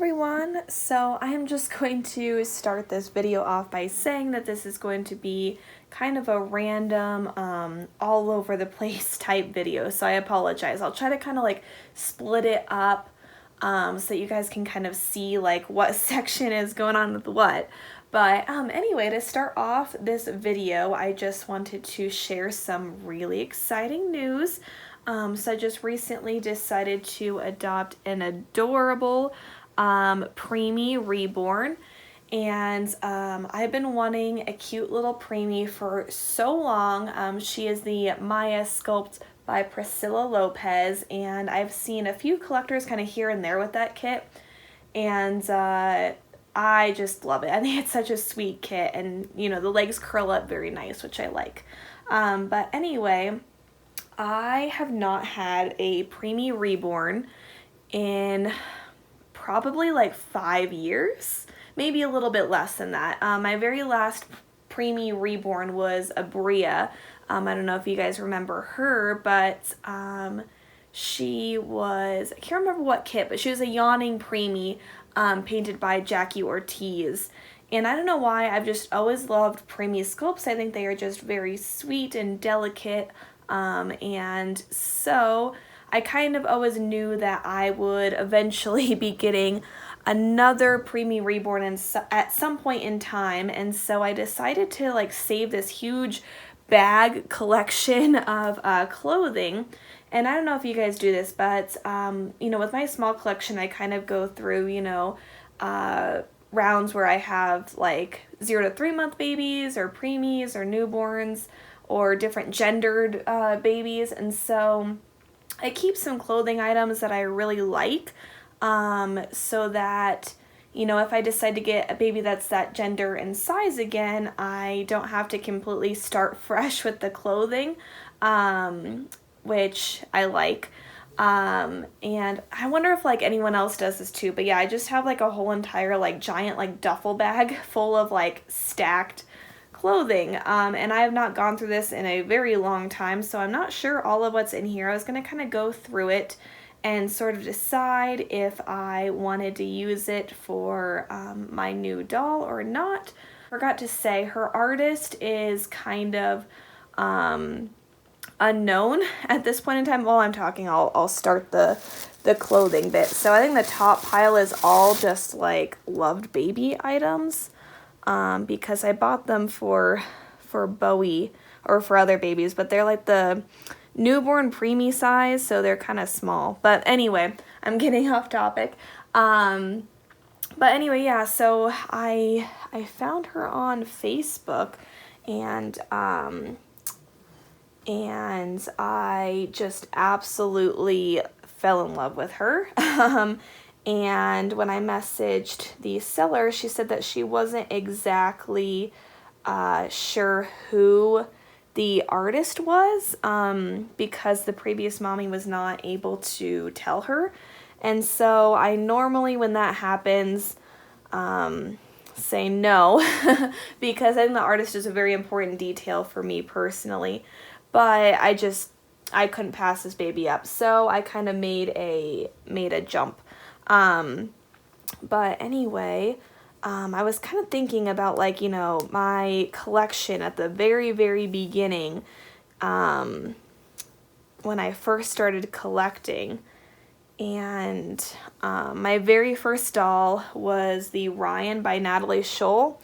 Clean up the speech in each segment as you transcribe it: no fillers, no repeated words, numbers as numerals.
everyone. So I am just going to start this video off by saying that this is going to be kind of a random, all over the place type video. So I apologize. I'll try to kind of like split it up so you guys can kind of see like what section is going on with what. But anyway, to start off this video, I just wanted to share some really exciting news. So I just recently decided to adopt an adorable preemie reborn, and I've been wanting a cute little preemie for so long. She is the Maya Sculpt by Priscilla Lopez, and I've seen a few collectors kind of here and there with that kit, and I just love it. I think it's such a sweet kit, and you know, the legs curl up very nice, which I like. But anyway, I have not had a preemie reborn in probably like 5 years, maybe a little bit less than that. My very last preemie reborn was a Bria. I don't know if you guys remember her, but she was, I can't remember what kit, but she was a yawning preemie painted by Jackie Ortiz. And I don't know why, I've just always loved preemie sculpts. I think they are just very sweet and delicate. And so I kind of always knew that I would eventually be getting another preemie reborn at some point in time, and so I decided to like save this huge bag collection of clothing. And I don't know if you guys do this, but you know, with my small collection, I kind of go through, you know, rounds where I have like 0 to 3 month babies or preemies or newborns or different gendered babies, and so I keep some clothing items that I really like, so that, you know, if I decide to get a baby that's that gender and size again, I don't have to completely start fresh with the clothing, which I like. And I wonder if like anyone else does this too, but yeah, I just have like a whole entire like giant like duffel bag full of like stacked clothing, and I have not gone through this in a very long time, so I'm not sure all of what's in here. I was going to kind of go through it and sort of decide if I wanted to use it for my new doll or not. Forgot to say, her artist is kind of unknown at this point in time. While I'm talking, I'll start the clothing bit. So I think the top pile is all just like loved baby items. Because I bought them for Bowie or for other babies, but they're like the newborn preemie size, so they're kind of small. But anyway, I'm getting off topic. But anyway, yeah, so I found her on Facebook, and I just absolutely fell in love with her. And when I messaged the seller, she said that she wasn't exactly sure who the artist was, because the previous mommy was not able to tell her. And so I normally, when that happens, say no, because I think the artist is a very important detail for me personally. But I couldn't pass this baby up, so I kind of made a jump. But anyway, I was kind of thinking about like, you know, my collection at the very, very beginning, when I first started collecting, and, my very first doll was the Ryan by Natalie Scholl,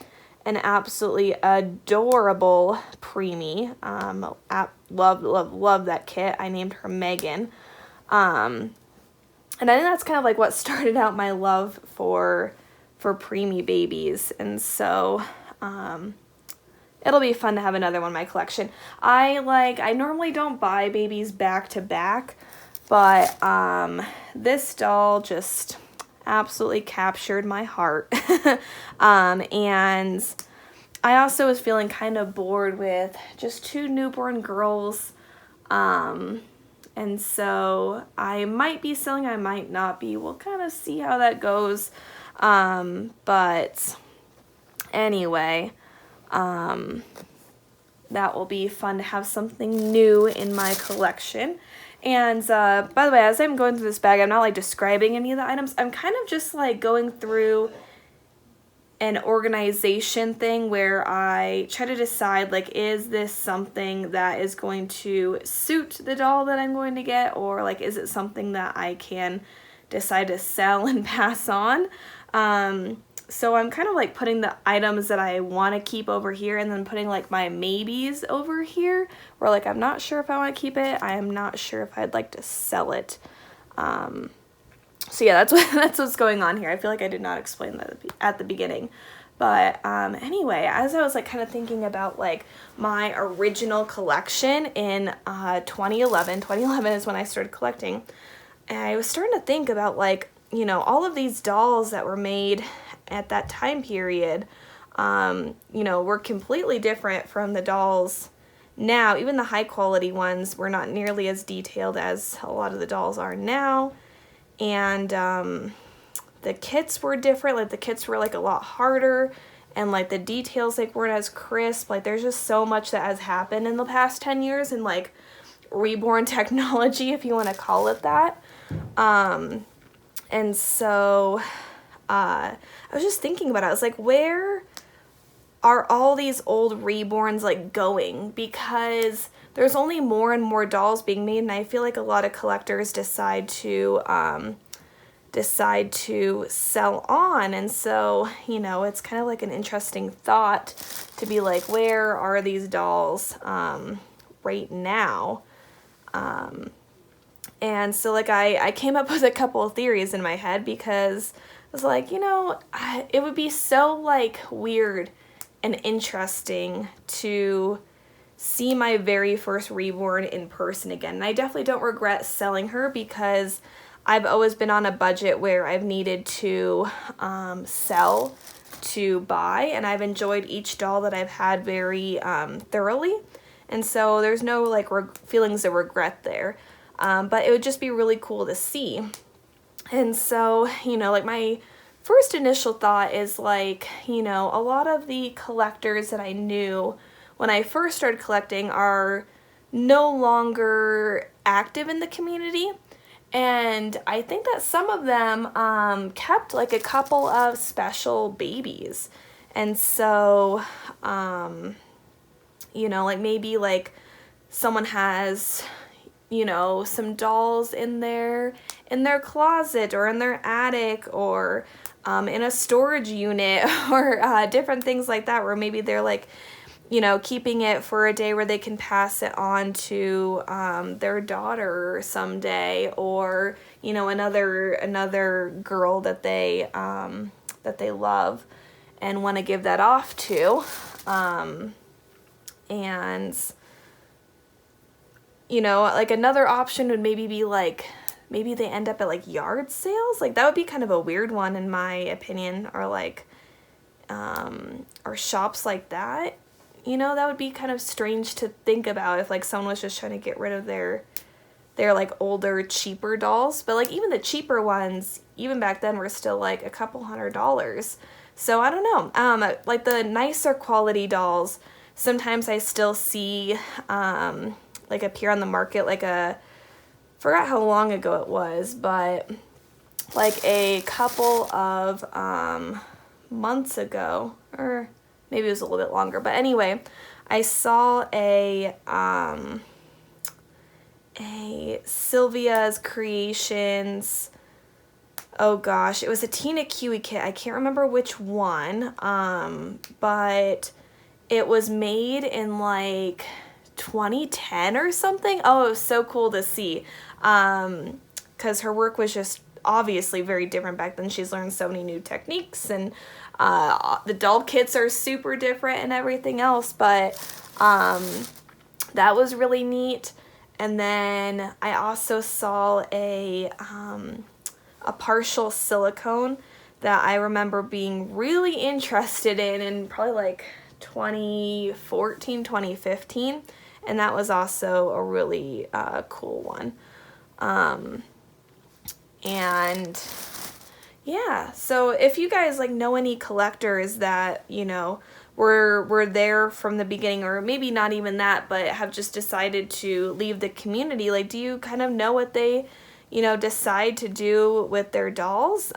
an absolutely adorable preemie. Love that kit. I named her Megan. And I think that's kind of like what started out my love for preemie babies. And so it'll be fun to have another one in my collection. I normally don't buy babies back to back, but this doll just absolutely captured my heart. And I also was feeling kind of bored with just 2 newborn girls. And so I might be selling, I might not be. We'll kind of see how that goes. But anyway, that will be fun to have something new in my collection. And by the way, as I'm going through this bag, I'm not like describing any of the items. I'm kind of just like going through an organization thing where I try to decide, like, is this something that is going to suit the doll that I'm going to get, or like is it something that I can decide to sell and pass on. So I'm kind of like putting the items that I want to keep over here, and then putting like my maybes over here, where like I'm not sure if I want to keep it, I am not sure if I'd like to sell it. So yeah, that's what's going on here. I feel like I did not explain that at the beginning. But anyway, as I was like kind of thinking about like my original collection in 2011 is when I started collecting, and I was starting to think about like, you know, all of these dolls that were made at that time period, you know, were completely different from the dolls now. Even the high quality ones were not nearly as detailed as a lot of the dolls are now. And the kits were different. Like the kits were like a lot harder, and like the details like weren't as crisp. Like there's just so much that has happened in the past 10 years in like reborn technology, if you want to call it that. And so I was just thinking about it. I was like, where are all these old reborns like going? Because there's only more and more dolls being made, and I feel like a lot of collectors decide to sell on. And so, you know, it's kind of like an interesting thought to be like, where are these dolls right now? And so like I came up with a couple of theories in my head, because I was like, you know, it would be so like weird and interesting to see my very first reborn in person again. And I definitely don't regret selling her, because I've always been on a budget where I've needed to sell to buy, and I've enjoyed each doll that I've had very thoroughly. And so there's no like feelings of regret there. But it would just be really cool to see. And so, you know, like my first initial thought is like, you know, a lot of the collectors that I knew when I first started collecting are no longer active in the community. And I think that some of them kept like a couple of special babies. And so, you know, like maybe like someone has, you know, some dolls in their closet or in their attic, or in a storage unit, or different things like that, where maybe they're like, you know, keeping it for a day where they can pass it on to their daughter someday, or, you know, another girl that they love and want to give that off to. And, you know, like another option would maybe be like, maybe they end up at like yard sales. Like that would be kind of a weird one in my opinion, or like, or shops like that. You know, that would be kind of strange to think about if like someone was just trying to get rid of their like older, cheaper dolls. But like even the cheaper ones, even back then, were still like a couple $100s. So I don't know. Like the nicer quality dolls, sometimes I still see like appear on the market, like forgot how long ago it was, but like a couple of months ago, or maybe it was a little bit longer, but anyway, I saw a Sylvia's Creations, oh gosh, it was a Tina Kiwi kit. I can't remember which one, but it was made in like 2010 or something. Oh, it was so cool to see, because her work was just obviously very different back then. She's learned so many new techniques, and the doll kits are super different and everything else, but that was really neat. And then I also saw a partial silicone that I remember being really interested in probably like 2014, 2015, and that was also a really cool one. And yeah, so if you guys like know any collectors that, you know, were there from the beginning, or maybe not even that, but have just decided to leave the community. Like, do you kind of know what they, you know, decide to do with their dolls?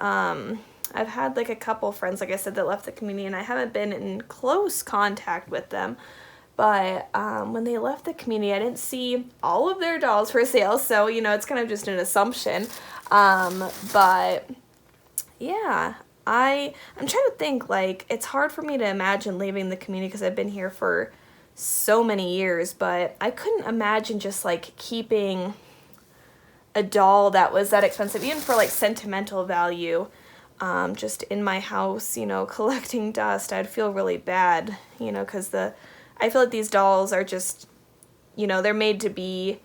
I've had like a couple friends, like I said, that left the community, and I haven't been in close contact with them. But when they left the community, I didn't see all of their dolls for sale, so, you know, it's kind of just an assumption. But yeah, I'm trying to think, like, it's hard for me to imagine leaving the community because I've been here for so many years, but I couldn't imagine just, like, keeping a doll that was that expensive, even for, like, sentimental value, just in my house, you know, collecting dust. I'd feel really bad, you know, because I feel like these dolls are just, you know, they're made to be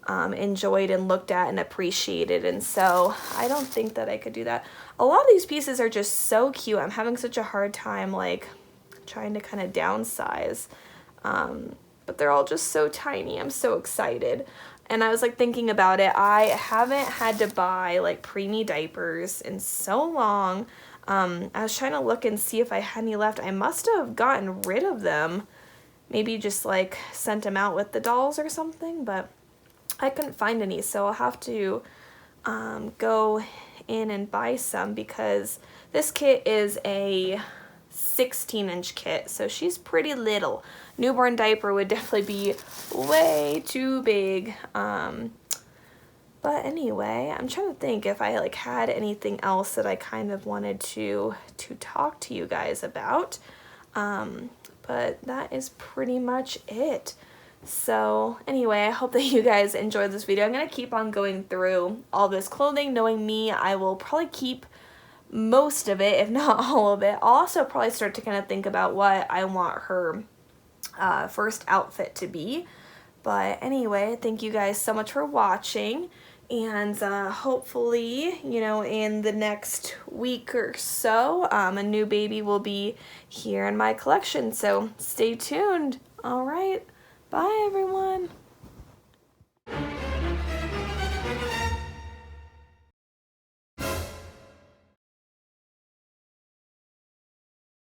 enjoyed and looked at and appreciated, and so I don't think that I could do that. A lot of these pieces are just so cute. I'm having such a hard time, like, trying to kind of downsize, but they're all just so tiny. I'm so excited. And I was, like, thinking about it. I haven't had to buy, like, preemie diapers in so long. I was trying to look and see if I had any left. I must have gotten rid of them. Maybe just, like, sent them out with the dolls or something, but I couldn't find any, so I'll have to go in and buy some, because this kit is a 16-inch kit, so she's pretty little. Newborn diaper would definitely be way too big. But anyway, I'm trying to think if I, like, had anything else that I kind of wanted to talk to you guys about. But that is pretty much it. So anyway, I hope that you guys enjoyed this video. I'm going to keep on going through all this clothing. Knowing me, I will probably keep most of it, if not all of it. I'll also probably start to kind of think about what I want her first outfit to be. But anyway, thank you guys so much for watching. And hopefully, you know, in the next week or so, a new baby will be here in my collection. So stay tuned. All right. Bye, everyone.